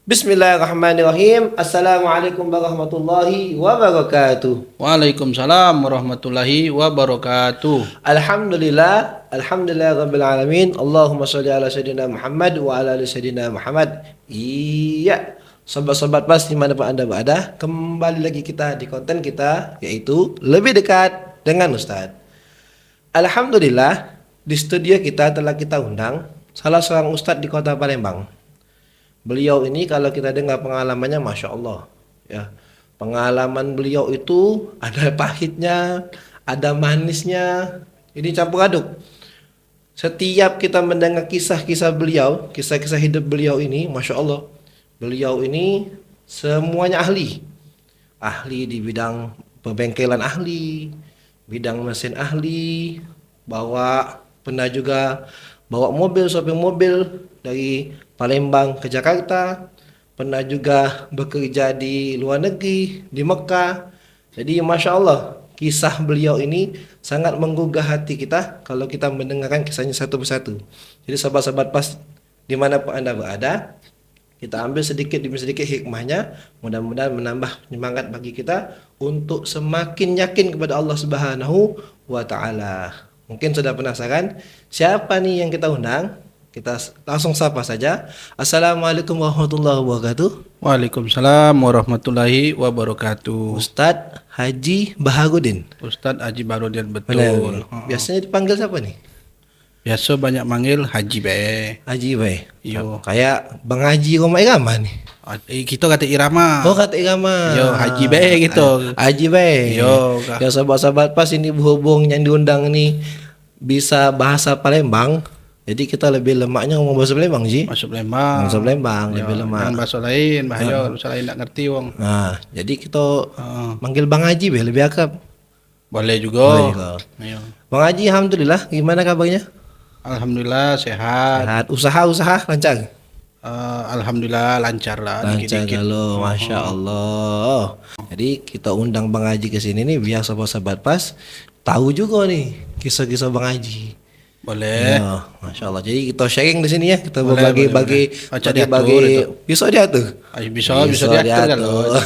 Bismillahirrahmanirrahim. Assalamualaikum warahmatullahi wabarakatuh. Waalaikumsalam warahmatullahi wabarakatuh. Alhamdulillah rabbil alamin. Allahumma sholli ala sayyidina Muhammad wa ala ali sayyidina Muhammad. Iya, sobat-sobat pas dimanapun Anda berada, kembali lagi kita di konten kita, yaitu lebih dekat dengan Ustadz. Alhamdulillah, di studio kita telah kita undang salah seorang Ustadz di kota Palembang. Beliau ini kalau kita dengar pengalamannya, Masya Allah ya. Pengalaman beliau itu ada pahitnya, ada manisnya, ini campur aduk. Setiap kita mendengar kisah-kisah beliau, kisah-kisah hidup beliau ini, Masya Allah, beliau ini semuanya ahli. Ahli di bidang pembengkelan, ahli bidang mesin, ahli pernah juga bawa mobil, shopping mobil dari Palembang ke Jakarta, pernah juga bekerja di luar negeri, di Mekah. Jadi Masya Allah, kisah beliau ini sangat menggugah hati kita kalau kita mendengarkan kisahnya satu persatu. Jadi sahabat-sahabat pas dimanapun Anda berada, kita ambil sedikit demi sedikit hikmahnya, mudah-mudahan menambah semangat bagi kita untuk semakin yakin kepada Allah Subhanahu wa Ta'ala. Mungkin sudah penasaran siapa nih yang kita undang? Kita langsung sapa saja. Assalamualaikum warahmatullahi wabarakatuh. Waalaikumsalam warahmatullahi wabarakatuh. Ustadz Haji Baharudin. Ustadz Haji Baharudin, betul. Benar. Biasanya dipanggil siapa nih? Biasa banyak manggil Haji Be. Haji Be. Yo. Kayak Bang Haji Roma Irama nih. Kita kata Irama. Oh, kata Irama. Yo, Haji Be gitu. Haji Be. Yo. Ya sahabat-sahabat pas ini berhubung yang diundang nih bisa bahasa Palembang. Jadi kita lebih lemaknya ngomong bahasa Palembang sih. Masuk Palembang. Bahasa Palembang lebih lemak. Yang bahasa lain, bahasa lain tak ngerti wong. Nah, jadi kita manggil Bang Haji Be lebih akrab. Boleh juga. Boleh juga. Ayo. Bang Haji, alhamdulillah, gimana kabarnya? Alhamdulillah sehat. Sehat. Usaha lancar? Alhamdulillah lancar lah. Lancar Dikit-dikit. kalau Masya Allah. Jadi kita undang Bang Haji ke sini nih biar sahabat-sahabat pas tahu juga nih kisah-kisah Bang Haji. Boleh. Ya, Masya Allah. Jadi kita sharing di sini ya. Kita Boleh, berbagi Baca diatur itu. bisa diatur. Bisa diatur kan loh.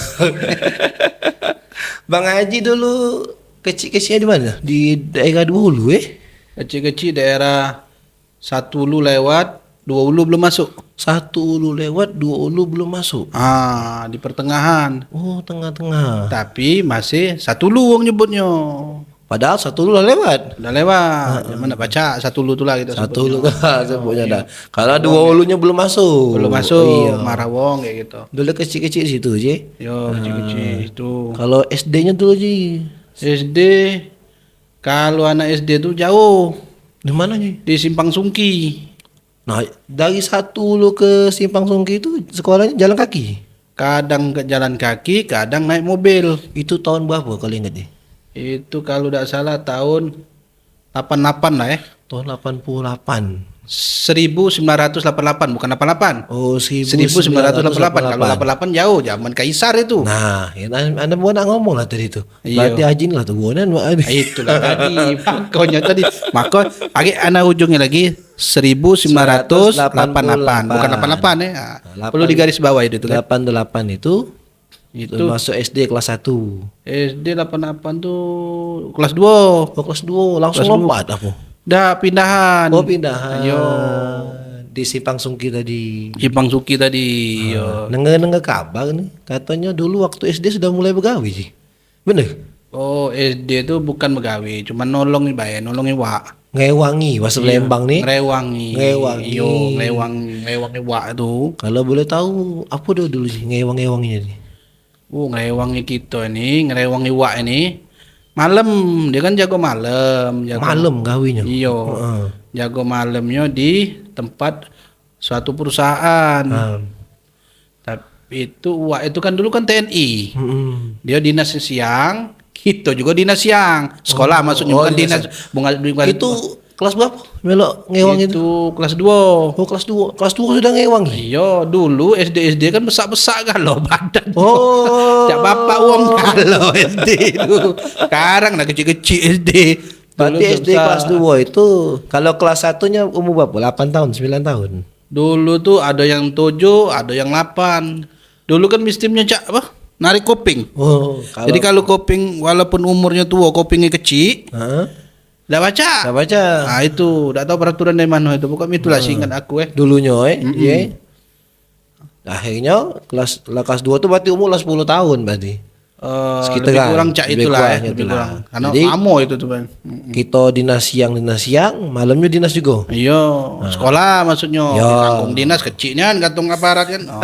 Bang Haji dulu kecil-kecilnya di mana? Di daerah Dua Hulu Kecil-kecil daerah Satu Ulu lewat, Dua Ulu belum masuk. Satu Ulu lewat, Dua Ulu belum masuk. Di pertengahan. Oh, tengah-tengah. Tapi masih Satu Ulu wong nyebutnya. Padahal Satu Ulu udah lewat. Udah lewat. Mana baca Satu Ulu tu lah kita Satu Ulu sebutnya dah. Iya. Kalau Dua Ulunya belum masuk. Belum masuk. Iya. Marah wong kayak gitu. Dulu kecil-kecil situ Ji. Yo, kecil-kecil itu. Kalau SD-nya dulu Ji. SD, kalau anak SD tuh jauh. Di mana Ji? Di Simpang Sungki. Nah, dari Satu Ulu ke Simpang Sungki itu sekolahnya jalan kaki. Kadang ke jalan kaki, kadang naik mobil. Itu tahun berapa kalau ingat nih? Itu kalau tidak salah tahun 88 lah ya. Tahun 88. 1988 bukan 88. Oh, 1988. Kalau 88 jauh zaman Kaisar itu. Nah, ya, anda mau nak ngomong lah tadi itu. Iya. Berarti Haji lah tuh buanan. Itulah tadi makanya tadi. Maka lagi anak ujungnya lagi 1988 bukan 88 ya. Perlu digaris bawah itu kan. 88 itu masuk SD kelas 1. SD 88 tuh kelas 2. Oh, kelas 2 langsung Kelas lompat apa? Dah pindahan. Oh, pindahan. Ayo. Di Simpang Sungki tadi. Simpang Suki tadi. Yo. Dengar kabar nih, katanya dulu waktu SD sudah mulai begawi sih. Bener? Oh, SD itu bukan begawi, cuma nolong nolongi wak. Ngewangi bahasa Palembang nih. Ngerewangi. Ngewangi. Yo, ngewangi wak itu. Kalau boleh tahu apa dulu sih ngewang-ngewanginya nih? Ngerewangi kita ini, ngerewangi wak ini. Malam, dia kan jago malam. Malam gawinya. Iya. Jago malamnya di tempat suatu perusahaan. Tapi itu wak itu kan dulu kan TNI. Dia dinas siang, kita juga dinas siang. Sekolah maksudnya bukan dinas. Bukan itu kelas berapa? Melok ngewang itu. Kelas 2. Oh, kelas 2. Kelas 2 sudah ngewang. Iya, dulu SD kan besar-besar kan loh badan. Oh. Jak bapak uang kalau SD itu. Sekarang dah kecil-kecil SD. Berarti SD kelas 2 itu kalau kelas 1-nya umur berapa? 8 tahun, 9 tahun. Dulu tuh ada yang 7, ada yang 8. Dulu kan sistemnya cak apa? Narik koping. Oh, Jadi kalau koping walaupun umurnya tua, kopingnya kecil, Heeh. enggak baca. Saya baca Nah itu, enggak tahu peraturan dari mana itu. Pokoknya itulah seingat aku dulunya iya. Akhirnya kelas 2 tuh berarti umur lah 10 tahun berarti. Sekitar lebih kan, kurang cak lebih itulah kurang lebih itulah. kurang. Karena Jadi, amo itu tuh Bang. Kita dinas siang, malamnya dinas juga. Iya, sekolah maksudnya. Ya. Ditanggung dinas kecilnya kan gantung aparat kan. Oh.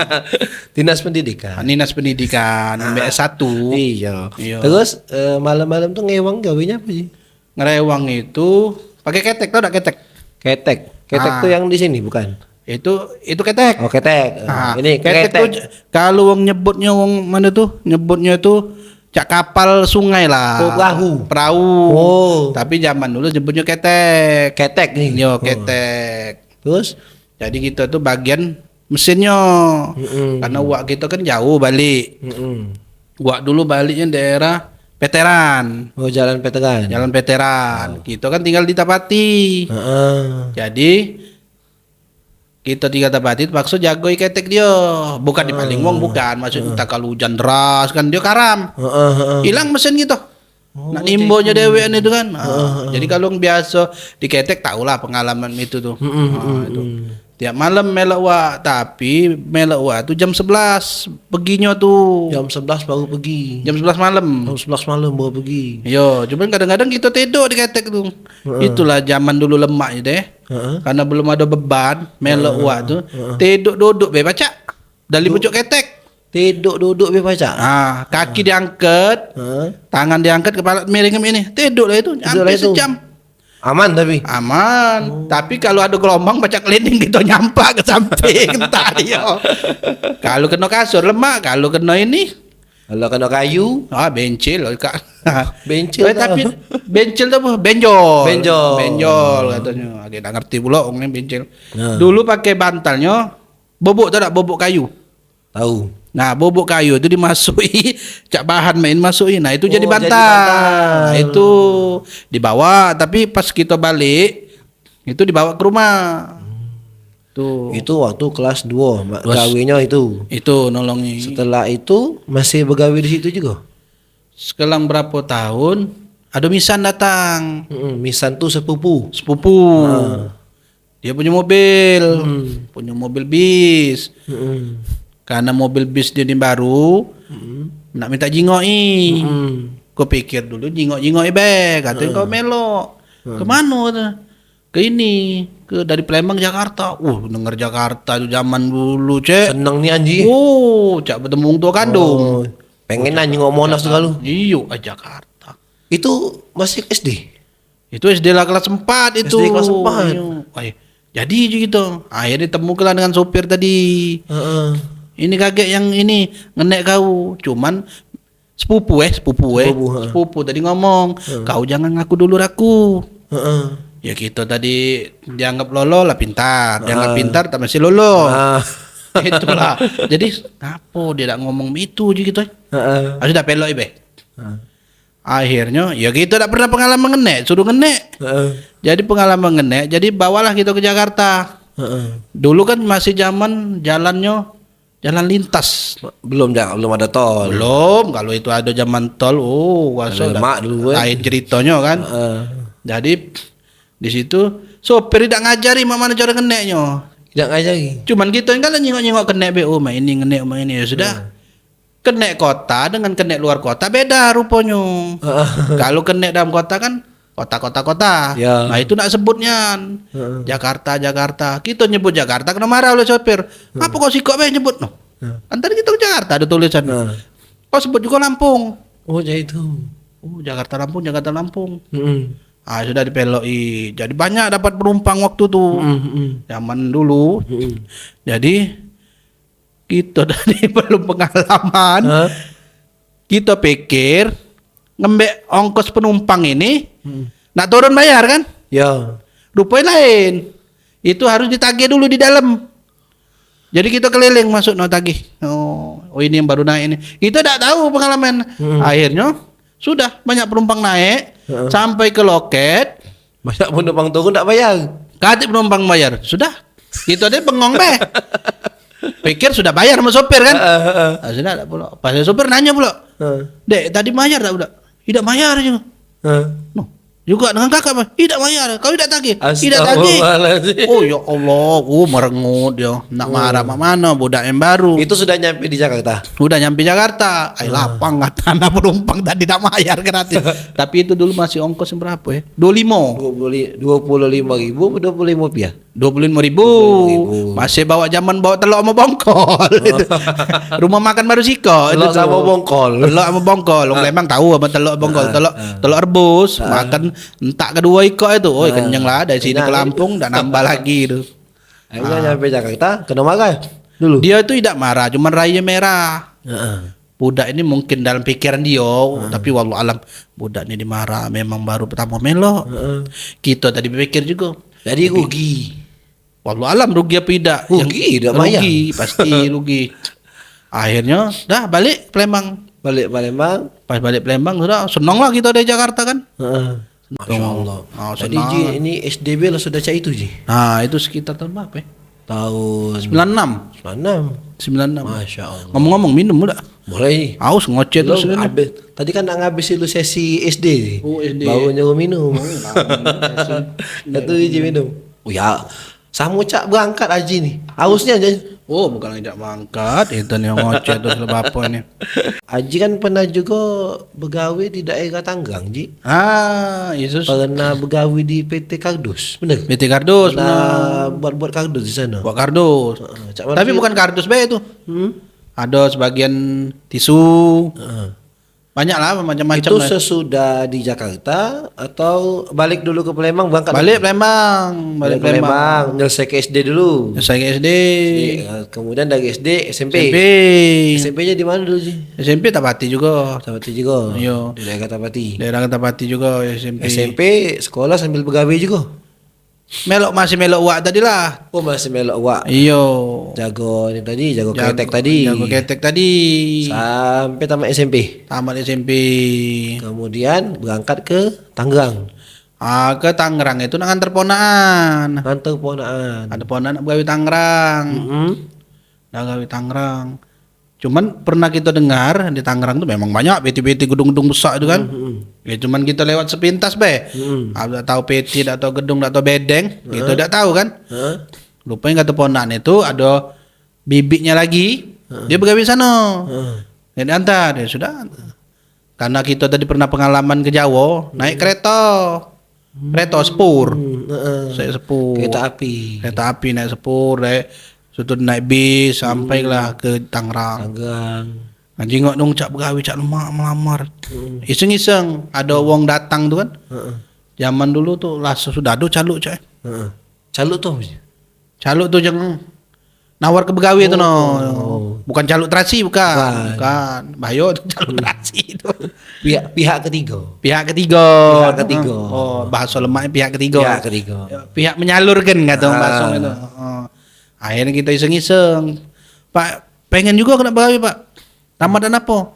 Dinas pendidikan. Dinas pendidikan BS1. Iya. Iya. Terus malam-malam tuh ngewang gawenya apa sih? Ngerewang itu pakai ketek, tau enggak ketek? Ketek tuh yang di sini bukan? Itu ketek. Oh ketek. Ah, Ini ketek tuh kalau wong nyebutnya wong mana tuh? Nyebutnya tuh cak kapal sungai lah. Oh, perahu. Perahu. Oh. Tapi zaman dulu nyebutnya ketek. Ketek nih. Yo, ketek. Terus? Jadi kita tuh bagian mesinnya. Karena uak kita kan jauh balik. Uak dulu baliknya daerah Veteran. Oh jalan Veteran. Jalan Veteran. Kita kan tinggal di Tapati. Jadi kita tiga Tapati paksa jagoi ketek dia. Bukan di paling wong bukan. Maksudnya kalau hujan deras kan dia karam. Hilang mesin gitu. Nak nimbonya dewean itu kan. Jadi kalau yang biasa di ketek tahulah pengalaman itu tuh. Itu. Tiap malam melok wak, tapi melok wak tuh jam 11 peginya tuh. Jam 11 baru pergi. Jam 11 malam. Jam 11 malam baru pergi. Yo, cuman kadang-kadang kita tidur di ketek tuh. Itulah zaman dulu lemaknya deh. Karena belum ada beban, melok wak tuh. Tidur duduk be baca. Dari pucuk ketek. Tidur duduk be baca. Kaki diangkat, tangan diangkat, kepala miring ini. Tidur lah itu, sampai sejam. Aman tapi. Aman. Tapi kalau ada gelombang baca keliling gitu nyampak ke samping tadi yo. Kalau kena kasur lemak, kalau kena ini Kalau kena kayu, bencil Kak. bencil. Tapi bencil tuh apa? Benjol. Benjol. Benjol katanya. Agak tak ngerti pula orangnya bencil. Nah. Dulu pakai bantalnya bobok tak bobok kayu. Tahu. Nah, bobok kayu itu dimasuki, cak bahan main masukin. Nah, itu jadi bantal. Nah, itu dibawa, tapi pas kita balik itu dibawa ke rumah. Tuh. Itu waktu kelas 2, gawinya itu. Itu nolongi. Setelah itu masih begawi di situ juga. Sekelang berapa tahun ada misan datang. Misan tuh sepupu. Dia punya mobil bis. Karena mobil bis dia ini baru, nak minta jingoi. Kau pikir dulu jingoi be, katanya kau melo. Kemana? Ke ini, dari Palembang Jakarta. Denger Jakarta itu zaman dulu cek. Seneng nih Anji. Cak bertemu tua kandung. Pengen nanya ngomong Monas tuh kalau. Iyo, Jakarta. Itu masih SD. Itu SD lah kelas 4 itu. SD kelas 4. Jadi gitu. Akhirnya temukan dengan sopir tadi. Ini kaget yang ini ngenek kau, cuman sepupu tadi ngomong, kau jangan ngaku dulu aku. Ya kita tadi dianggap lolo lah pintar, dianggap pintar tak masih lolo. Itulah. Jadi apa dia tak ngomong itu gitu. Sudah pelok ibe. Akhirnya ya kita tak pernah pengalaman ngenek, suruh ngenek. Jadi pengalaman ngenek, jadi bawalah kita ke Jakarta. Dulu kan masih zaman jalannya jalan lintas, belum ada tol. Belum, kalau itu ada zaman tol, lemak dulu lain ceritanya kan. Jadi di situ sopir tidak ngajari mana cara ngeneknya. Tidak ngajari. Cuman kita kan nyengok-nyengok kenek BO, ini ngenek ini ya sudah. Kenek kota dengan kenek luar kota beda rupanya. Kalau kenek dalam kota kan kota. Ya. Nah itu nak sebutnya Jakarta. Kita nyebut Jakarta kena marah oleh sopir. Apa kau sih kok nyebut no? Antar kita ke Jakarta ada tulisan. Kau sebut juga Lampung. Oh jadi itu. Jakarta Lampung. Sudah dipeloi. Jadi banyak dapat penumpang waktu tuh. Zaman dulu. Jadi kita tadi belum pengalaman. Kita pikir ngembek ongkos penumpang ini nak turun bayar kan? Ya. Rupanya lain. Itu harus ditagih dulu di dalam. Jadi kita keliling masuk tagih. Oh ini yang baru naik ini. Kita tidak tahu pengalaman. Akhirnya sudah banyak penumpang naik sampai ke loket. Banyak penumpang turun tidak bayar. Katip penumpang bayar. Sudah. Gitu deh bengong be. Pikir sudah bayar sama sopir kan? Sudah ada pula. Pas sopir nanya pula. Dek, tadi bayar tak udah? Tidak bayar juga. No. Juga dengan kakak Pak, tidak bayar, kau tidak tagih, tidak tagih. Oh ya Allah, merengut dia, nak marah mana budak yang baru. Itu sudah nyampe di Jakarta. Udah nyampe Jakarta, lapang kata anak penumpang tadi tidak bayar gratis. Tapi itu dulu masih ongkos berapa ya? 25. 25.000 atau 25 rupiah? 25.000. Masih bawa telur sama bongkol. Rumah makan baru Siko. Telur sama bongkol. Telur sama bongkol. Orang memang tahu apa telur bongkol. Telur rebus. Makan entak kedua iko itu. Oh, kenyang lah dari sini ke Lampung dan nambah lagi itu. Akhirnya nyampe Jakarta, kena marah dulu. Dia itu tidak marah, cuma raya merah. Budak ini mungkin dalam pikiran dia, tapi wallahu alam budak ini dimarah memang baru pertama melo. Kita tadi berpikir juga. Jadi rugi. Wallahu alam rugi apa tidak? Rugi, tidak bayar. Rugi, pasti rugi. Akhirnya dah balik Palembang. Balik Palembang. Pas balik Palembang sudah senang lah kita dari Jakarta kan. Masya Allah. Jadi senang. Ji, ini SDB lah sudah cak itu Ji. Nah itu sekitar tahun berapa ya? Tahun 96. 96. Masya Allah. Ngomong-ngomong minum udah. Boleh. Aus ngocet terus ini. Tadi kan nak ngabis lu sesi SD. Oh, SD. Baru nyuruh minum. Itu Ji minum. Oh ya. Sama cak berangkat Haji nih. Hausnya aja. Oh bukan tidak mangkat. Itu nih yang ngocet terus apa ini. Haji kan pernah juga begawe di daerah Tanggerang Ji. Yesus. Pernah begawe di PT Kardus. Bener? PT Kardus. Pernah buat kardus di sana. Buat kardus. Tapi bukan kardus be itu. Ada sebagian tisu. Banyak lah macam-macam. Itu sesudah di Jakarta atau balik dulu ke Palembang berangkat? Balik Palembang. Balik Palembang. Nyelesai ke SD dulu. Saya ke SD. Kemudian dari SD SMP. SMP-nya di mana dulu sih? SMP Tapati juga. Tapati juga. Iya. Di daerah Tapati. Daerah Tapati juga SMP. SMP sekolah sambil begawe juga. Masih melok wak tadi lah. Oh masih melok wak. Iyo. Jago ini tadi, jago ketek tadi. Jago ketek tadi. Sampai tamat SMP. Tamat SMP. Kemudian berangkat ke Tangerang. Ke Tangerang itu nak antar ponaan. Nganter ponaan. Ada ponaan nak gawe Tangerang. Nak gawe Tangerang. Cuman pernah kita dengar di Tangerang tuh memang banyak PT-PT gedung-gedung besar itu kan. Ya cuman kita lewat sepintas be. Ada tahu PT atau gedung atau bedeng, gitu tidak tahu kan. Rupanya kata ponaan itu ada bibitnya lagi. Dia begawe sana. Dia diantar, ya sudah. Karena kita tadi pernah pengalaman ke Jawa, naik kereta. Kereta sepur. Saya sepur. Kereta api. Kereta api naik sepur, naik bis sampailah ke Tangerang. Jengok dong cak begawi cak lemak melamar. Iseng-iseng ada wong datang tuh kan. Zaman dulu tuh langsung sudah ada caluk cak. Caluk tuh. Caluk tuh jangan nawar ke begawi itu no. Bukan caluk terasi bukan. Bayo caluk terasi itu. Pihak ketiga. Pihak ketiga. Oh, bahasa lemaknya pihak ketiga. Pihak menyalurkan kata bahasa itu. Akhirnya kita iseng-iseng, Pak pengen juga kena begawi Pak. Tamatan apa?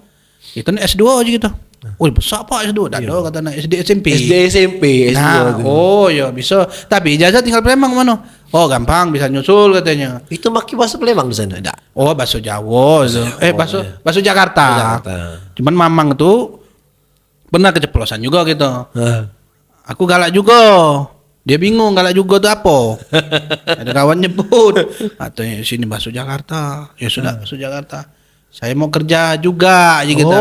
Itu S2 aja gitu. Oh besar Pak S2. Tak ada kata nak SD SMP. SMP. Nah, oh ya bisa. Tapi ijazah tinggal Palembang mana? Oh gampang bisa nyusul katanya. Itu maki bahasa Palembang di sana enggak? Oh bahasa Jawa. Bahasa Jakarta. Cuman Mamang tuh pernah keceplosan juga gitu. Aku galak juga. Dia bingung galak juga tuh apa. Ada kawan nyebut atau sini bahasa Jakarta. Ya sudah bahasa Jakarta. Saya mau kerja juga aja gitu.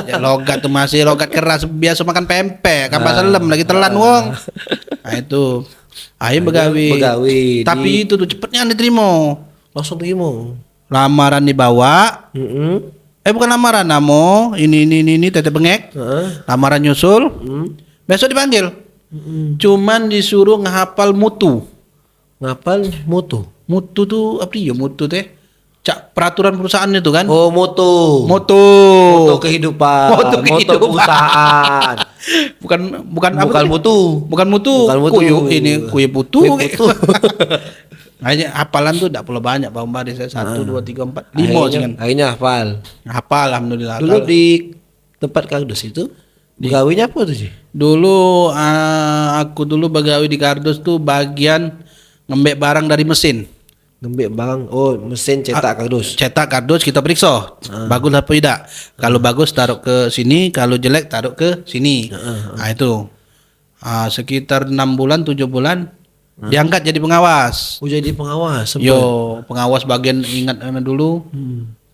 Ya logat tuh masih logat keras biasa makan pempek, kapal selam lagi telan wong. Nah itu. Akhirnya begawi. Tapi itu tuh cepetnya diterima. Langsung terima. Lamaran dibawa. Bukan lamaran, namo ini tete bengek. Lamaran nyusul. Besok dipanggil. Cuman disuruh ngehafal mutu. Ngapal mutu. Mutu tuh apa ya mutu teh? Cak peraturan perusahaan itu kan? Oh, mutu. Mutu kehidupan. Mutu perusahaan. bukan mutu. Bukan mutu. Kuyu ini kuyu putu. Hanya hafalan tuh tidak perlu banyak Pak Umar. 1 2 3 4 5 kan. Akhirnya hafal. Hafal alhamdulillah. Dulu di tempat kardus itu begawinya apa tuh sih? Dulu aku dulu begawi di kardus tuh bagian ngembek barang dari mesin. Ngembek barang. Oh, mesin cetak kardus. Cetak kardus kita periksa. Bagus apa tidak. Kalau bagus taruh ke sini, kalau jelek taruh ke sini. Nah itu. Sekitar 6 bulan 7 bulan diangkat jadi pengawas. Oh, jadi pengawas. Yo, pengawas bagian ingat dulu.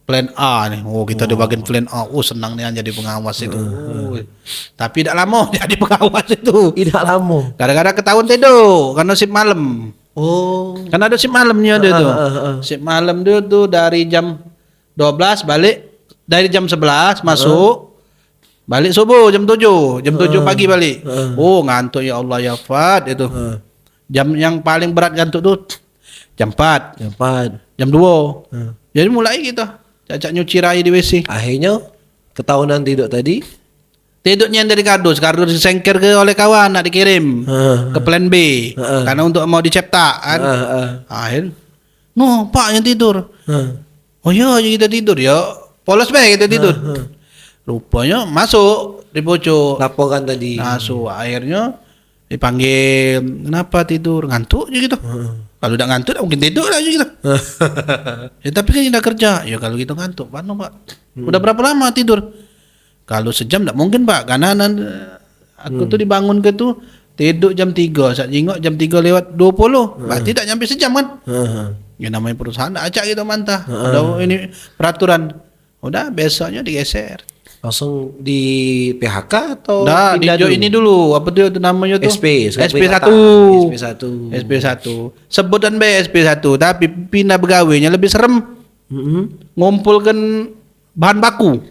Plan A nih. Oh, kita di bagian plan A. Oh, senang nih jadi pengawas itu. Tapi tidak lama jadi pengawas itu. Tidak lama. Kadang-kadang ketahuan tidur karena shift malam. Oh. Kan ada shift malamnya dia tuh. Shift malam dia tuh dari jam 12 balik, dari jam 11 masuk. Balik subuh jam 7. Jam 7 pagi balik. Oh, ngantuk ya Allah ya Fat itu. Jam yang paling berat ngantuk tuh jam 4. Jam 4. Jam 2. Jadi mulai kita cacak nyuci rai di WC. Akhirnya ketahuan tidur tadi. Tidurnya dari kardus disengker ke oleh kawan nak dikirim ke plan B karena untuk mau dicetak kan. Akhir, no Pak yang tidur. Oh iya kita tidur ya, polos baik kita tidur. Rupanya masuk di pojok. Laporan tadi. Masuk akhirnya dipanggil, kenapa tidur? Ngantuk aja gitu. Kalau udah ngantuk mungkin tidur aja gitu. Ya, tapi kan kita kerja. Ya kalau gitu ngantuk, mana Pak? Udah berapa lama tidur? Kalau sejam tak mungkin Pak, karena aku tuh dibangun ke tuh tidur jam 3, saat jingok jam 3 lewat 20, berarti tak nyampe sejam kan? Ya namanya perusahaan acak gitu mantah. Udah ini peraturan. Udah besoknya digeser. Langsung di PHK atau Nah, pindah di ini dulu apa tuh namanya tuh? SP1. SP1. SP1. Sebutan B SP1, tapi pindah pegawainya lebih serem. Ngumpulkan bahan baku.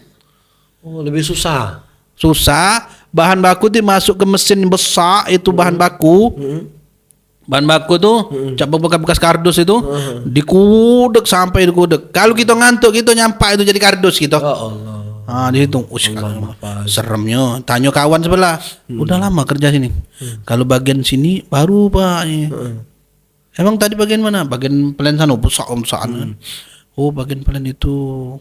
Oh, lebih susah. Susah, bahan baku itu masuk ke mesin besar itu bahan baku. Bahan baku tuh cap bekas kardus itu dikudek sampai dikudek. Kalau kita ngantuk kita nyampak itu jadi kardus gitu. Oh Allah. Dihitung. Seremnya. Tanya kawan sebelah. Udah lama kerja sini. Kalau bagian sini baru Pak. Emang tadi bagian mana? Bagian plan sana besar-besaran. Oh, bagian plan itu.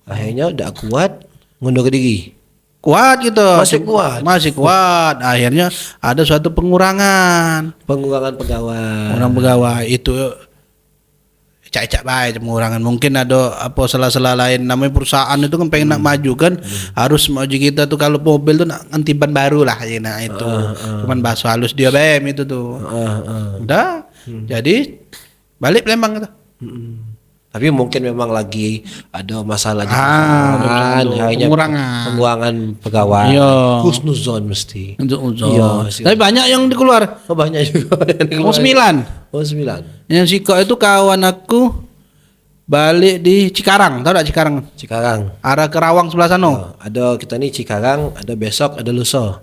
Akhirnya udah kuat ngundur diri. Kuat gitu. Masih kuat. Masih kuat. Akhirnya ada suatu pengurangan. Pengurangan pegawai. Orang pegawai itu cak-cak baik pengurangan. Mungkin ada apa salah-salah lain. Namanya perusahaan itu kan pengen nak maju kan. Harus maju kita tuh kalau mobil tuh nak ganti ban baru lah. Nah itu. Cuman bahasa halus dia BM itu tuh. Udah. Jadi balik Palembang gitu. Tapi mungkin memang lagi ada masalah di pengurangan pegawai. Iya. Husnuzon mesti. Untuk Iya, tapi banyak yang keluar. Oh, banyak juga yang Oh, 9. Oh, 9. Yang Siko itu kawan aku balik di Cikarang, tahu tak Cikarang? Cikarang. Arah Kerawang sebelah sana. Oh, ada kita nih Cikarang, ada besok, ada lusa.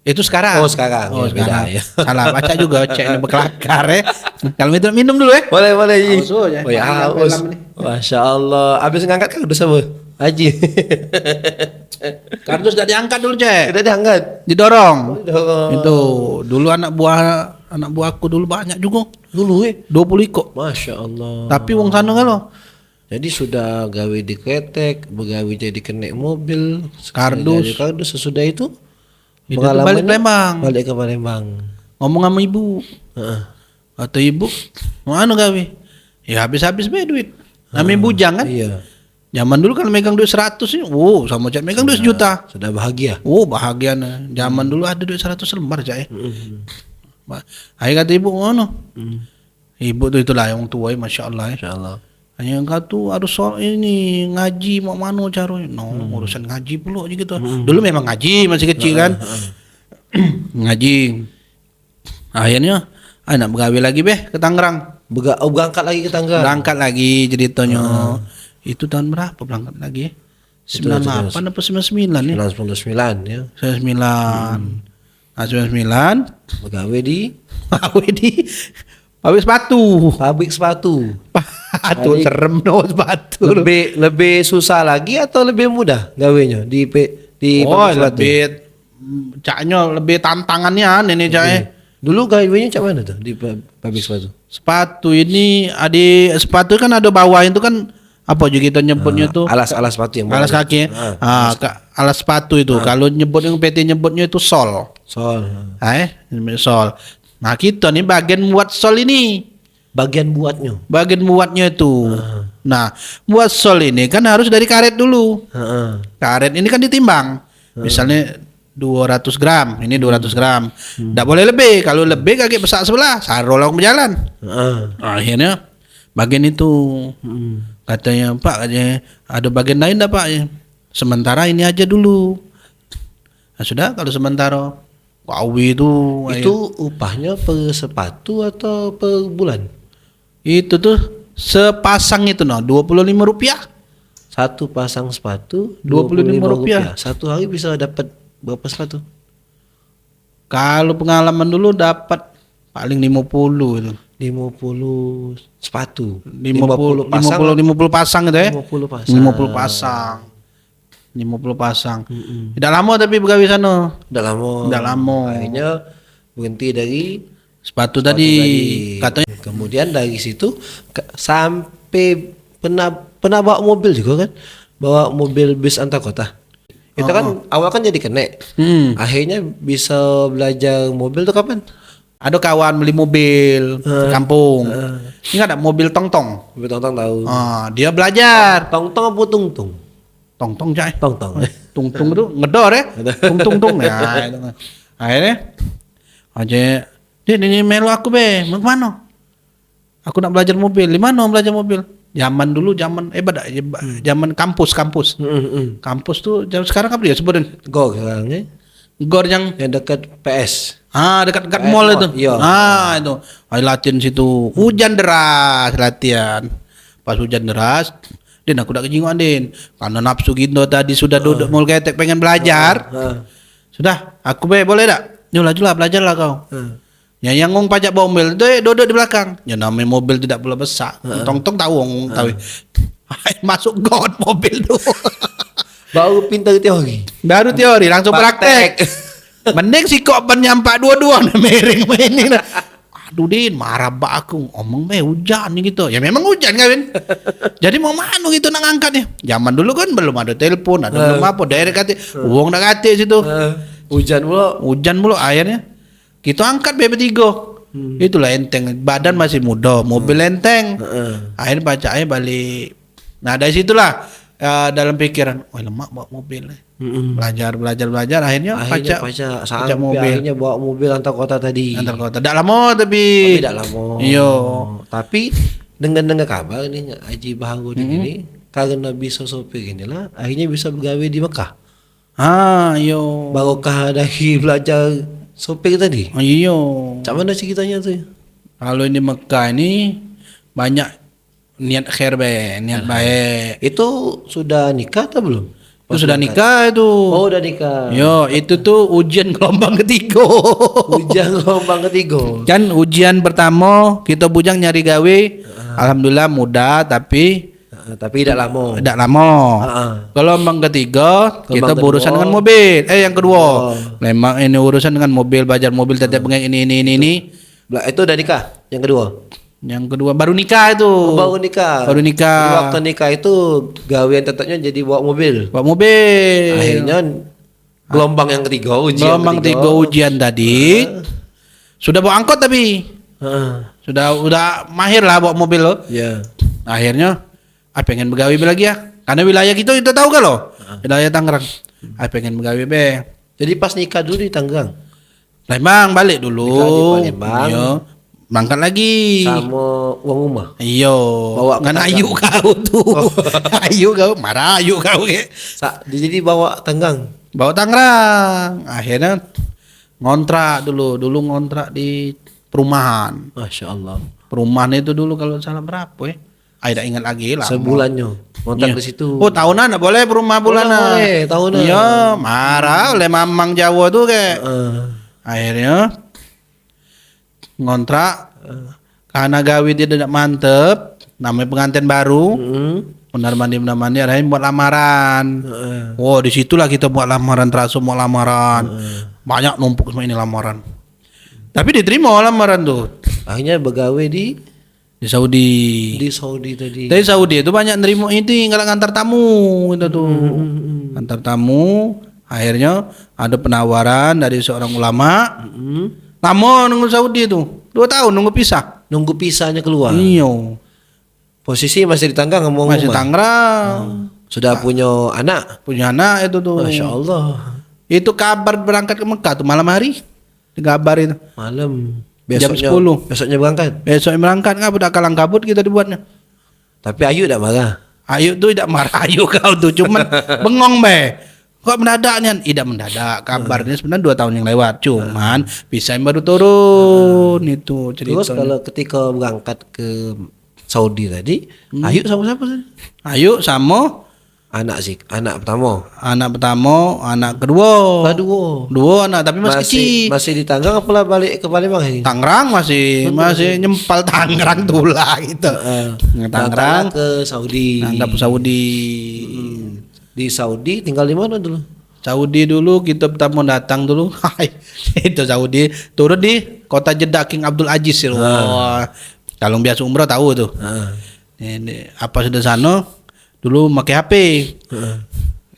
Itu sekarang. Oh, sekarang. Oh, Ya, beda ya. Salah baca juga cek ini berkelakar ya. Kalau minum dulu ya. Boleh. Haus aja. Oh ya, haus. Masya Allah. Abis ngangkat kan udah sama Haji. Kardus sudah diangkat dulu, Cek. Udah diangkat. Didorong. Itu dulu anak buahku dulu banyak juga. Dulu 20 ikut. Masya Allah. Tapi wong sana kalau Jadi sudah gawe di kretek, begawe jadi kenek mobil, Kardus. jadi kardus sesudah itu itu balik Palembang. Balik ke Palembang. Ngomong sama ibu. Atau ibu, mau anu gawe? Ya habis-habis be duit. Namanya bujang kan? Iya. Zaman dulu kan megang duit 100 nih. Sama Cak megang duit sejuta. Sudah bahagia. Bahagia nah. Zaman dulu ada duit 100 lembar Cak. Akhirnya kata ibu ngono. Ibu tuh itulah yang tua ya, Masya Allah ya. Masya Allah. Hanya engkau tuh harus soal ini ngaji mau mano caranya. Urusan ngaji pula aja gitu. Dulu memang ngaji masih kecil kan. Ngaji. Akhirnya anak begawe lagi ke Tangerang. Berangkat lagi ke Tangerang. Berangkat lagi ceritanya. Itu tahun berapa berangkat lagi? 98 apa 99 nih? 99 ya. 99. Nah 99 Begawe di pabrik sepatu. pabrik sepatu. Aduh serem no sepatu. Lebih susah lagi atau lebih mudah gawenya di pabrik sepatu? Caknya lebih tantangannya ini caknya. Dulu gawenya cak mana tuh di pabrik sepatu? Sepatu ini sepatu kan ada bawah itu kan apa juga kita nyebutnya tuh alas sepatu yang alas kaki. Alas sepatu itu kalau nyebut yang PT nyebutnya itu sol. Sol. Sol. Nah kita nih bagian buat sol ini. Bagian buatnya. Bagian buatnya itu. Nah, buat sol ini kan harus dari karet dulu. Karet ini kan ditimbang. Misalnya 200 gram, ini 200 gram. Nggak boleh lebih. Kalau lebih kaki besar sebelah, sarolong berjalan. Akhirnya bagian itu katanya Pak, katanya ada bagian lain dah Pak. Sementara ini aja dulu. Nah, sudah kalau sementara kawi Itu upahnya per sepatu atau per bulan? itu tuh sepasang itu 25 rupiah. Satu pasang sepatu 25 rupiah. Satu hari bisa dapat berapa sepatu? Kalau pengalaman dulu dapat paling 50 itu. 50 sepatu. 50 pasang gitu ya. 50 pasang. 50 pasang. 50 pasang. Tidak lama tapi begawi sana. Udah lama. Udah lama. Akhirnya berhenti dari Sepatu tadi. Katanya Kemudian dari situ sampai pernah bawa mobil juga kan? Bawa mobil bis antar kota. Itu kan awal kan jadi kena. Akhirnya bisa belajar mobil tuh kapan? ada kawan beli mobil di kampung. Ingat ada mobil tong-tong. Mobil tong tahu. Dia belajar. Tong apa tung-tung? Tong-tong cai. Tong. Tung-tung itu ngedor ya. Tung-tung. Ya, itu. Akhirnya aja dia ini melu aku be, mau kemana? Aku nak belajar mobil. Di mana belajar mobil? Zaman dulu zaman zaman kampus. Kampus tuh sekarang apa dia sebutin? Gor sekarangnya. Gor yang Dekat PS. dekat mall itu. Iya. Itu. Ayo latihan situ. Hujan deras latihan. Pas hujan deras, Din aku udah kejinguan Din. Karena nafsu gitu tadi sudah duduk mul ketek pengen belajar. Sudah, aku boleh tak? Yuk lajulah belajarlah kau. Yang ngomong pajak mobil itu duduk di belakang. Ya namanya mobil tidak pula besar. Tong-tong tahu tahu. Masuk got mobil tuh. Baru pintar teori. Baru teori langsung praktek. Mending si kok penyampak dua-dua miring ini. Aduh Din, marah bak aku. Omong hujan nih gitu. Ya memang hujan kan. Jadi mau mana gitu nang angkatnya. Zaman dulu kan belum ada telepon, ada belum apa. Daerah kate, uang dah kate situ. Hujan mulu akhirnya. Kita angkat BP3. Itulah enteng. Badan masih muda, mobil enteng. Akhirnya bacanya balik. Nah dari situlah dalam pikiran, lemak bawa mobil. Belajar. Akhirnya pacak mobil. Akhirnya bawa mobil antar kota tadi. Antar kota. Tidak lama tapi. Tidak lama. Iya. Tapi dengar kabar ini Haji Baharu ini karena bisa sopir inilah akhirnya bisa bergawe di Mekah. Iya. Barokah dari belajar sopir tadi. Iya. Macam mana ceritanya tuh? Kalau ini Mekah ini banyak niat khair niat baik. Itu sudah nikah atau belum? Itu sudah nikah itu. Oh, udah nikah. Yo, itu tuh ujian gelombang ketiga. Ujian gelombang ketiga. Kan ujian pertama kita bujang nyari gawe. Alhamdulillah mudah tapi tidak lama. Tidak lama. Gelombang ketiga kita berurusan dengan mobil. Yang kedua, memang ini urusan dengan mobil, belajar mobil tetap ini. Itu udah nikah. Yang kedua baru nikah itu. Baru nikah. Jadi waktu nikah itu gawean tetapnya jadi bawa mobil. Akhirnya gelombang yang ketiga ujian tadi. Sudah bawa angkot tapi. Udah mahir lah bawa mobil loh. Iya. Akhirnya pengen begawi lagi ya. Karena wilayah kita tahu kan loh. Wilayah Tangerang. Pengen begawi be. Jadi pas nikah dulu di Tangerang. Palembang balik dulu. Nikah di Palembang. Iya. Berangkat lagi sama uang rumah. Iya. Bawa ngan ayu kau tuh. Ayu kau marah ayu kau ke. Jadi bawa Tangerang. Akhirnya ngontrak dulu ngontrak di perumahan. Masya Allah. Perumahan itu dulu kalau salah berapa ya? Tidak ingat lagi lah. Sebulannya ngontrak di situ. Oh tahunan boleh perumahan bulanan. Boleh tahunan. Iya marah oleh mamang Jawa tuh kayak. Akhirnya ngontrak karena gawe dia tidak mantep, namanya pengantin baru. Benar mandi akhirnya buat lamaran. Di situlah kita buat lamaran, terasa mau lamaran. Banyak numpuk semua ini lamaran. Tapi diterima lamaran tuh. Akhirnya begawe di Saudi. Di Saudi tadi. Dari Saudi itu banyak nerima ini ngantar tamu gitu tuh. Antar tamu. Akhirnya ada penawaran dari seorang ulama Lama nunggu Saudi tuh. 2 tahun nunggu pisah. Nunggu pisahnya keluar. Iya. Posisi masih di Tanggerang ngomong. Masih Tangerang. Sudah punya anak. Punya anak itu tuh. Masya Allah. Itu kabar berangkat ke Mekah tuh malam hari. Dikabarin. Malam. Jam Besoknya, 10. Besoknya berangkat. Besok berangkat nggak udah kalang kabut kita dibuatnya. Tapi Ayu tidak marah. Ayu tuh tidak marah Ayu kau tuh cuman bengong be. Kok mendadak nih? Tidak mendadak. Kabarnya sebenarnya 2 tahun yang lewat. Cuman bisa baru turun itu ceritanya. Terus kalau ketika berangkat ke Saudi tadi, Ayu sama siapa sih? Ayu sama Anak pertama. anak kedua. Aduh. 2 anak tapi masih kecil. Masih di Tanggerang apalah balik ke Palembang ini? Tangerang masih nyempal Tangerang tulah gitu. Tangerang ke Saudi. nangkap Saudi. Di Saudi tinggal di mana dulu? Saudi dulu kita pertama datang dulu. Itu Saudi turun di kota Jeddah King Abdul Aziz. Wah. Kalau biasa umrah tahu tuh. Ini apa sudah sana dulu pakai HP.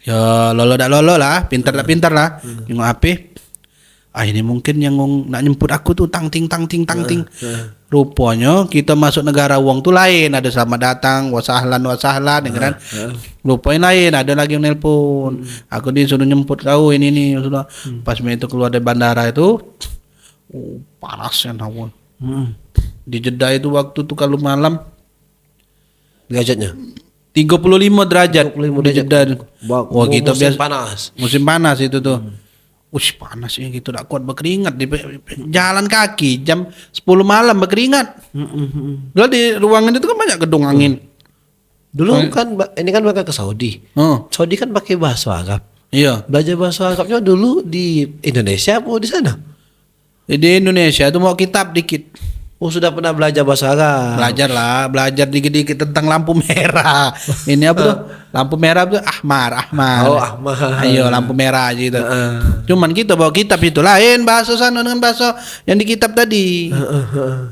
Ya lolo lah, pintar lah. Nengok HP. Ini mungkin yang nak nyemput aku tuh tang ting. Rupanya kita masuk negara wong tuh lain, ada selamat datang, wasahlan ya kan. Rupanya lain, ada lagi yang nelpon. Aku disuruh nyemput kau ini nih sudah. Pas itu keluar dari bandara itu panasnya nawon. Di Jeddah itu waktu tuh kalau malam derajatnya 35 derajat 35 di Jeddah. Wah, kita musim biasa panas. musim panas itu tuh. Panasnya gitu tak kuat berkeringat di jalan kaki jam 10 malam berkeringat. Dulu di ruangan itu kan banyak gedung angin. Dulu kan ini kan mereka ke Saudi. Saudi kan pakai bahasa Arab. Iya. Belajar bahasa Arabnya dulu di Indonesia apa di sana? Di Indonesia itu mau kitab dikit. Oh, sudah pernah belajar bahasa Arab. Belajar dikit-dikit tentang lampu merah. Ini apa tuh? Lampu merah tuh Ahmar. Oh, Ahmar. Ayo lampu merah aja gitu. Cuman kita bawa kitab itu lain bahasa sana dengan bahasa yang di kitab tadi.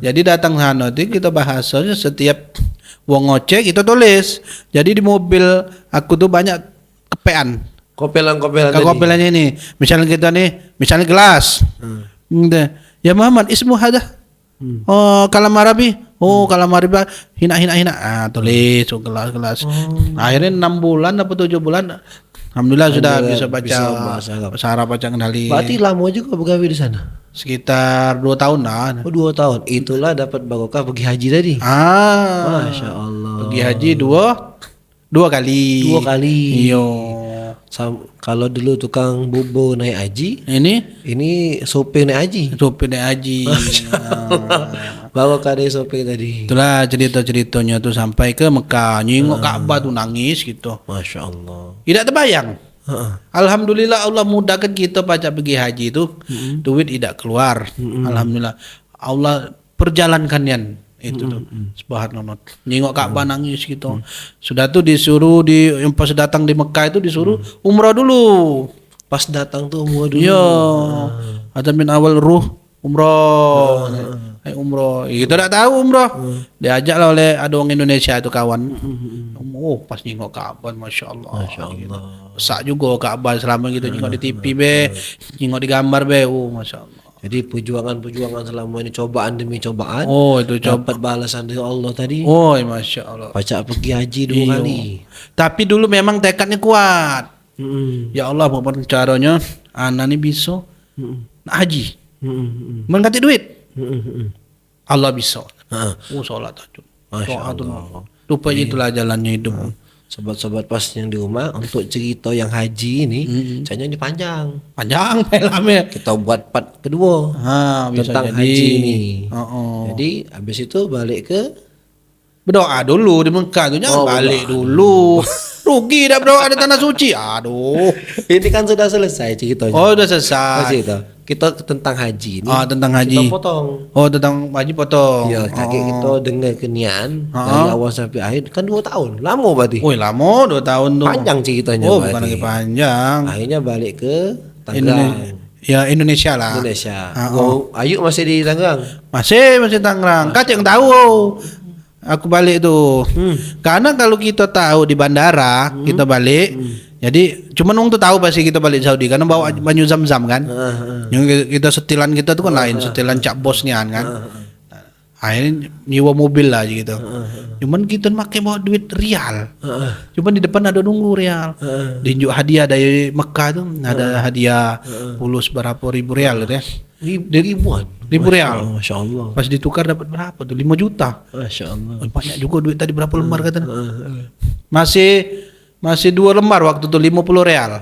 Jadi datang sana itu kita bahasanya setiap wong ngoceh kita tulis. Jadi di mobil aku tuh banyak kepean. Kopelannya ini. Misalnya kita nih, misalnya gelas. Ya Muhammad ismu hadah. Oh kalam Arabi. Kalam Arabi hina. Tulis gelas. Akhirnya 6 bulan atau 7 bulan alhamdulillah sudah bisa baca bahasa Arab, baca kendali. Berarti lama juga begawe di sana. Sekitar 2 tahun lah. 2 tahun. Itulah dapat barokah pergi haji tadi. Masya Allah. Pergi haji 2 kali. 2 kali. Iya. Kalau dulu tukang bobo naik haji, ini sopir naik haji. Bawa kade sopir tadi. Itulah cerita-ceritanya tuh sampai ke Mekah, nyingok Ka'bah tuh nangis gitu. Masya Allah. Tidak terbayang. Alhamdulillah Allah mudahkan kita pajak pergi haji itu, duit tidak keluar. Alhamdulillah Allah perjalankan yan. Itu tuh subhanallah, nyingok Ka'bah nangis gitu. Sudah tuh disuruh yang pas datang di Mekah itu disuruh umrah dulu. Pas datang tuh umrah dulu. Iya. Ada min awal ruh umrah. Umrah. Itu tidak tahu umrah. Diajak lah oleh ada orang Indonesia itu kawan. Pas nyingok Ka'bah Masya Allah. Besar juga Ka'bah selama gitu nyingok di TV be, nyingok di gambar be. Masya Allah. Jadi perjuangan selama ini cobaan demi cobaan. Itu dapat balasan dari Allah tadi. Masya Allah. Pajak pergi haji 2 kali. Tapi dulu memang tekadnya kuat. Ya Allah, apapun caranya, anak ini bisa haji. Mengganti duit. Allah bisa. Sholat aja. Masya Allah. Rupanya itulah jalannya hidup. Sobat-sobat pas yang di rumah untuk cerita yang haji ini, caranya ini panjang filmnya. Kita buat part kedua tentang jadi. haji ini. Jadi habis itu balik ke berdoa dulu di Mekah tuh, jangan balik dulu. Rugi dah berdoa di tanah suci. Aduh. Ini kan sudah selesai ceritanya. Udah selesai. Kita tentang haji ini. Tentang haji. Kita potong. Tentang haji potong. Iya, kakek kita dengar kenian dari awal sampai akhir kan 2 tahun. Lama berarti. Lama 2 tahun tuh. Panjang ceritanya bukan lagi panjang. Akhirnya balik ke Tangerang. Indonesia lah. Ayu masih di Tangerang. Masih Tangerang. Kacang tahu. aku balik tuh. Karena kalau kita tahu di bandara kita balik, jadi cuman orang tuh tahu pasti kita balik Saudi karena bawa banyu zam-zam kan. Yang kita setilan kita tuh kan lain, setilan cak bosnya kan. Akhirnya nyewa mobil lah gitu. Cuman kita pakai bawa duit rial. Cuman di depan ada nunggu rial. Diunjuk hadiah dari Mekah tuh ada hadiah pulus berapa ribu rial gitu ya. Ribu rial. Masya Allah. Pas ditukar dapat berapa tuh? 5 juta. Masya Allah. Oh, banyak juga duit tadi berapa lembar katanya. Masih 2 lembar waktu itu 50 real.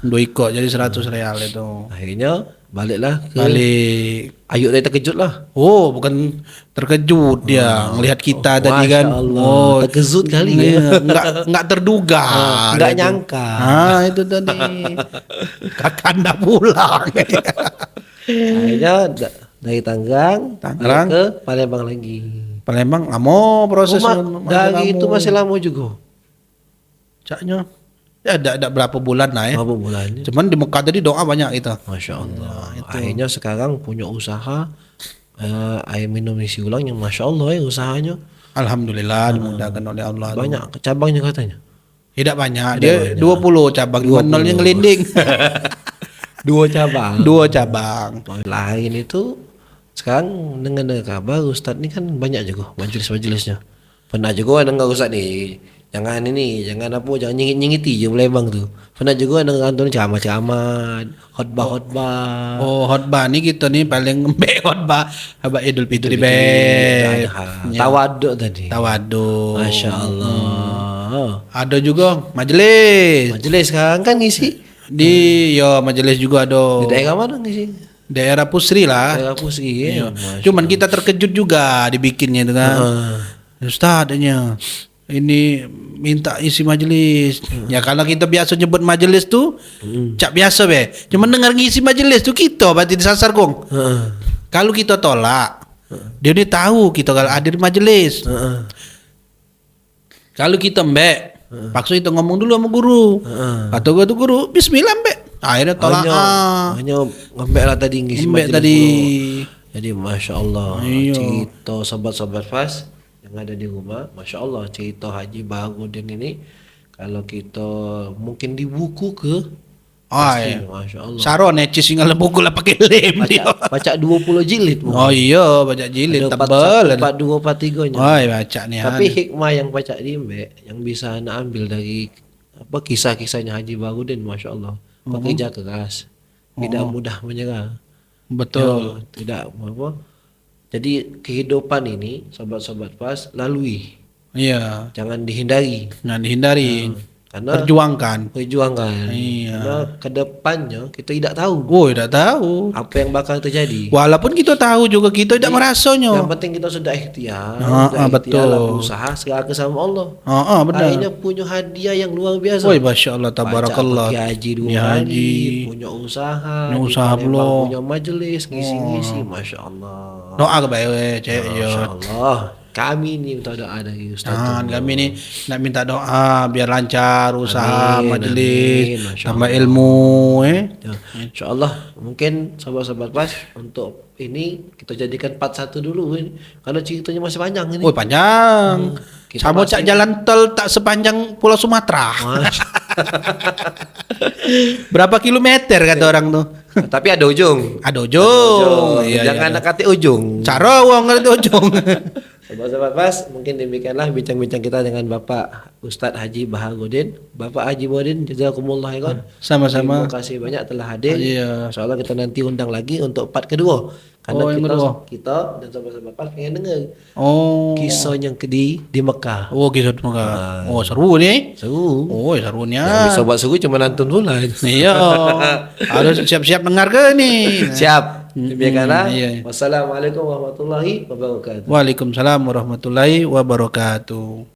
2 iko jadi 100 real itu. Akhirnya baliklah ke Balik. Ayuk tadi terkejut lah. Oh, bukan terkejut dia ngelihat kita tadi Masya kan. Allah. Oh, Terkejut kali iya, enggak terduga. Enggak Gitu. nyangka. Itu tadi. Kakanda pulang. Akhirnya dari Tangerang ke Palembang lagi. Palembang lama prosesnya. Dari itu masih lama juga. Caknya ya ada berapa bulan lah ya. Berapa bulannya? Cuman di Mekah tadi doa banyak kita. Masya Allah. Akhirnya sekarang punya usaha air minum isi ulang yang Masya Allah ya usahanya. Alhamdulillah dimudahkan oleh Allah. Banyak cabangnya katanya. Tidak banyak. Dia 20 cabang. 20. Nolnya ngelinding. 2 cabang. 2 cabang. Lain itu sekarang dengan kabar Ustadz ini kan banyak juga majelis-majelisnya. Pernah juga dengar Ustadz nih, jangan nyingiti je Palembang tuh. Pernah juga dengar Anton ceramah-ceramah, khotbah-khotbah. Oh, khotbah nih kita nih paling ngembek khotbah Habaq Idul Fitri be. Tawaduk tadi. Tawaduk. Masya Allah. Ada juga majelis. Majelis sekarang kan ngisi Di majelis juga ada. di daerah mana ngisi? Daerah Pusri lah. Daerah Pusri ya. Cuman kita terkejut juga dibikinnya itu kan. Ustadznya ini minta isi majelis. Ya kalau kita biasa nyebut majelis tuh cak biasa be. Cuman dengar ngisi majelis tuh kita berarti disasar gong. Kalau kita tolak, dia ini tahu kita kalau hadir majelis. Kalau kita mbek, paksa kita ngomong dulu sama guru. Atau gua tuh guru, bismillah mbek. Akhirnya tolak. Hanya ngembek lah tadi ngisi Mbek majelis tadi. dulu. Jadi Masya Allah cerita sobat-sobat Fas yang ada di rumah, Masya Allah cerita Haji Baharudin ini kalau kita mungkin di buku ke Iya. Masya Allah Saro necis tinggal buku lah pakai lem dia. baca 20 jilid Oh iya, baca jilid ada tebal. 42 43 nya. Oh, baca nih. Tapi hikmah yang baca di Mbek yang bisa anda ambil dari kisah-kisahnya Haji Baharudin, Masya Allah, bekerja keras, tidak mudah menyerah. Betul. Tidak apa. Jadi kehidupan ini sobat-sobat Fas lalui, Iya. jangan dihindari. Nah, dihindari. Karena Perjuangkan. Iya. Karena kedepannya kita tidak tahu Oh, tidak tahu. apa yang bakal terjadi. Walaupun kita tahu juga kita tidak merasanya. Yang penting kita sudah ikhtiar, betul. berusaha serahkan sama Allah. Benar. Akhirnya punya hadiah yang luar biasa. Woi, Masya Allah, tabarakallah. Pakai haji 2 Ya, kali, haji. punya usaha, Punya di usaha Palembang belum. punya majelis, ngisi-ngisi, Masya Allah. Doa kebaik cek Masya ya. Allah. Kami ini minta doa dari Ustaz. Kami ini nak minta doa biar lancar usaha Amin, majelis, amin. Masya tambah ilmu Ya, Insya Allah mungkin sobat-sobat Pas untuk ini kita jadikan part 1 dulu ini. Karena ceritanya masih panjang ini. Oh, panjang. Kita Sama masih- cak jalan tol tak sepanjang Pulau Sumatera. Berapa kilometer kata orang tuh? Tapi ada ujung. Ada ujung. Iya, Jangan iya. nakati ujung. Cara uang ada ujung. Sobat-sobat Pas, mungkin demikianlah bincang-bincang kita dengan Bapak Ustadz Haji Baharudin. Bapak Haji Baharudin, jazakumullah khairan. Sama-sama. Terima kasih banyak telah hadir. Iya. Insyaallah kita nanti undang lagi untuk part kedua. Karena Oh, yang kita kedua. kita dan sobat-sobat Pas pengen dengar Oh. kisah yang di Mekah. Oh, kisah semoga. Oh, seru nih. Seru. Oh, serunya. Yang bisa buat seru cuma nonton pula. Iya. Harus siap-siap dengar ke nih. Siap. Demikianlah. iya. Wassalamualaikum warahmatullahi wabarakatuh. Waalaikumsalam warahmatullahi wabarakatuh.